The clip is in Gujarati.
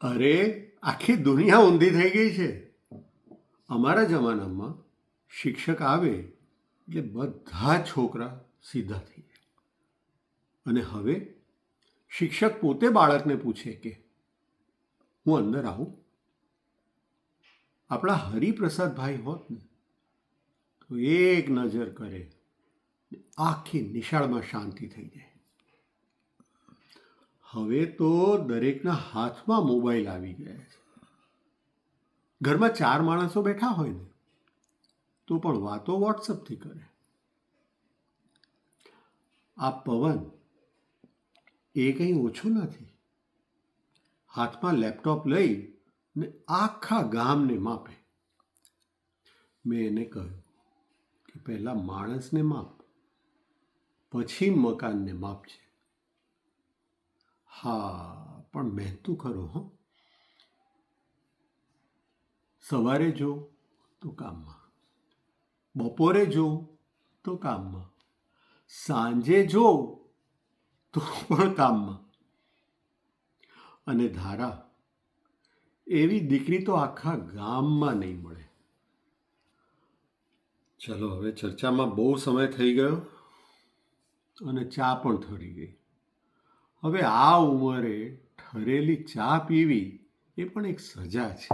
અરે, આખી દુનિયા ઊંધી થઈ ગઈ છે. અમારા જમાનામાં શિક્ષક આવે એટલે બધા છોકરા સીધા થઈ જાય. અને હવે શિક્ષક પોતે બાળકને પૂછે કે હું અંદર આવું. આપણા હરિપ્રસાદભાઈ હોત ને તો એક નજર કરે, આખી નિશાળમાં શાંતિ થઈ જાય. હવે તો દરેકના હાથમાં મોબાઈલ આવી ગયા છે. ઘરમાં 4 માણસો બેઠા હોય ને તો પણ વાતો વોટ્સઅપથી કરે. આ પવન એ કંઈ ઓછું નથી. હાથમાં લેપટોપ લઈ ને આખા ગામને માપે. મેં એને કહ્યું કે પહેલાં માણસને માપ, પછી મકાનને માપજે. હા, પણ મહેનતું ખરો હો. સવારે જો તો કામમાં, બપોરે જો તો કામમાં, સાંજે જો તો પણ કામમાં. અને ધારા એવી દીકરી તો આખા ગામમાં નહીં મળે. ચલો, હવે ચર્ચામાં બહુ સમય થઈ ગયો અને ચા પણ ઠરી ગઈ. હવે આ ઉંમરે ઠરેલી ચા પીવી એ પણ એક સજા છે.